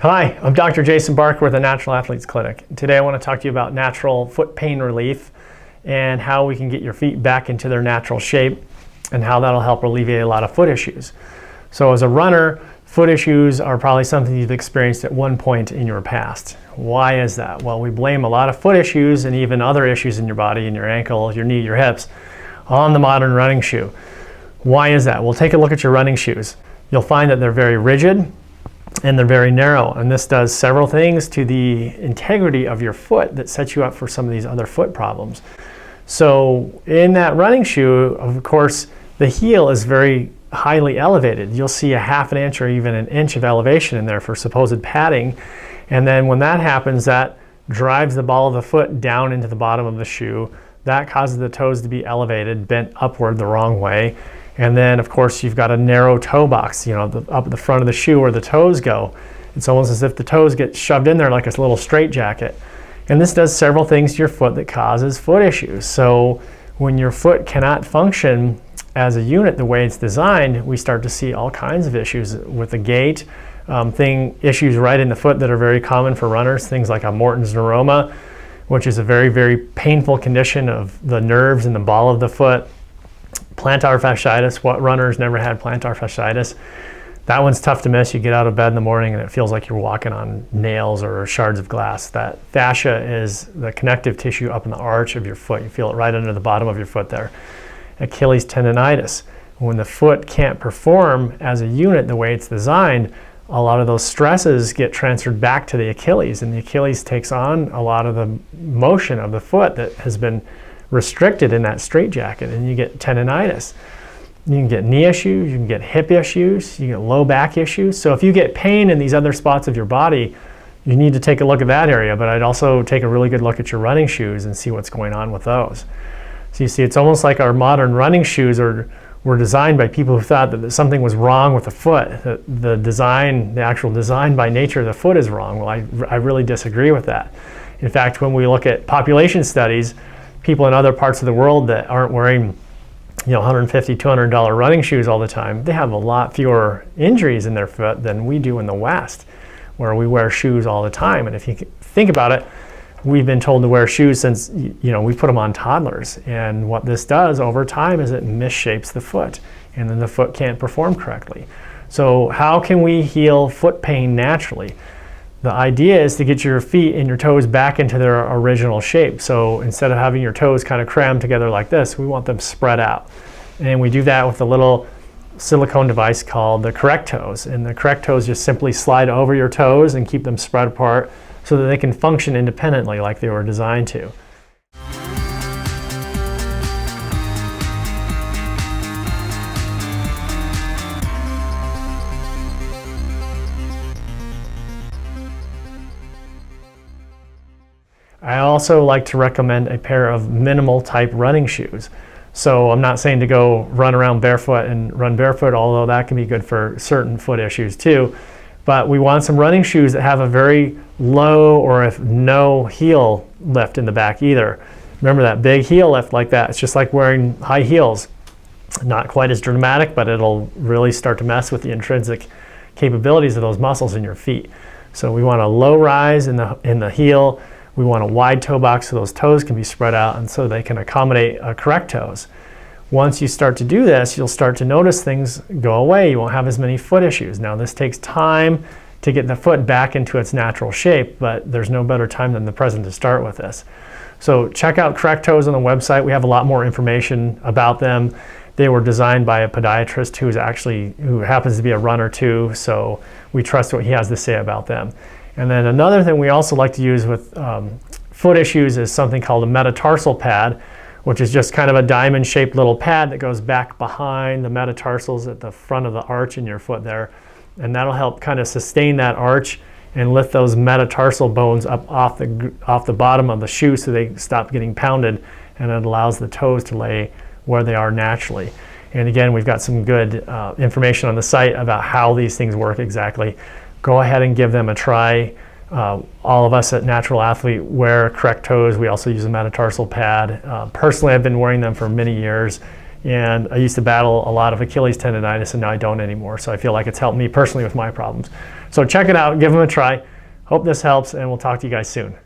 Hi, I'm Dr. Jason Barker with the Natural Athletes Clinic. Today I want to talk to you about natural foot pain relief and how we can get your feet back into their natural shape and how that'll help alleviate a lot of foot issues. So as a runner, foot issues are probably something you've experienced at one point in your past. Why is that? Well, we blame a lot of foot issues and even other issues in your body, in your ankle, your knee, your hips, on the modern running shoe. Why is that? Well, take a look at your running shoes. You'll find that they're very rigid and they're very narrow, and this does several things to the integrity of your foot that sets you up for some of these other foot problems. So in that running shoe, of course, the heel is very highly elevated. You'll see a half an inch or even an inch of elevation in there for supposed padding, and then when that happens, that drives the ball of the foot down into the bottom of the shoe. That causes the toes to be elevated, bent upward the wrong way. And then, of course, you've got a narrow toe box, up at the front of the shoe where the toes go. It's almost as if the toes get shoved in there like a little straitjacket. And this does several things to your foot that causes foot issues. So when your foot cannot function as a unit the way it's designed, we start to see all kinds of issues with the gait, issues right in the foot that are very common for runners, things like a Morton's neuroma, which is a very, very painful condition of the nerves in the ball of the foot. Plantar fascitis. What runners never had plantar fascitis? That one's tough to miss. You get out of bed in the morning and it feels like you're walking on nails or shards of glass. That fascia is the connective tissue up in the arch of your foot. You feel it right under the bottom of your foot there. Achilles tendinitis. When the foot can't perform as a unit the way it's designed, a lot of those stresses get transferred back to the Achilles, and the Achilles takes on a lot of the motion of the foot that has been restricted in that straitjacket, and you get tendinitis. You can get knee issues, you can get hip issues, you get low back issues. So if you get pain in these other spots of your body, you need to take a look at that area, but I'd also take a really good look at your running shoes and see what's going on with those. So you see, it's almost like our modern running shoes were designed by people who thought that something was wrong with the foot. The actual design by nature of the foot is wrong. Well, I really disagree with that. In fact, when we look at population studies, people in other parts of the world that aren't wearing $150, $200 running shoes all the time, they have a lot fewer injuries in their foot than we do in the West, where we wear shoes all the time. And if you think about it, we've been told to wear shoes since we put them on toddlers. And what this does over time is it misshapes the foot, and then the foot can't perform correctly. So how can we heal foot pain naturally? The idea is to get your feet and your toes back into their original shape. So instead of having your toes kind of crammed together like this, we want them spread out. And we do that with a little silicone device called the correct toes. And the correct toes just simply slide over your toes and keep them spread apart so that they can function independently like they were designed to. I also like to recommend a pair of minimal type running shoes. So I'm not saying to go run around barefoot and run barefoot, although that can be good for certain foot issues too. But we want some running shoes that have a very low or if no heel lift in the back either. Remember that big heel lift like that, it's just like wearing high heels. Not quite as dramatic, but it'll really start to mess with the intrinsic capabilities of those muscles in your feet. So we want a low rise in the heel. We want a wide toe box so those toes can be spread out and so they can accommodate correct toes. Once you start to do this, you'll start to notice things go away. You won't have as many foot issues. Now this takes time to get the foot back into its natural shape, but there's no better time than the present to start with this. So check out Correct Toes on the website. We have a lot more information about them. They were designed by a podiatrist who happens to be a runner too, so we trust what he has to say about them. And then another thing we also like to use with foot issues is something called a metatarsal pad, which is just kind of a diamond-shaped little pad that goes back behind the metatarsals at the front of the arch in your foot there. And that'll help kind of sustain that arch and lift those metatarsal bones up off the bottom of the shoe so they stop getting pounded, and it allows the toes to lay where they are naturally. And again, we've got some good information on the site about how these things work exactly. Go ahead and give them a try. All of us at Natural Athlete wear Correct Toes. We also use a metatarsal pad. Personally, I've been wearing them for many years, And I used to battle a lot of Achilles tendinitis, and now I don't anymore. So I feel like it's helped me personally with my problems. So check it out, give them a try. Hope this helps, and we'll talk to you guys soon.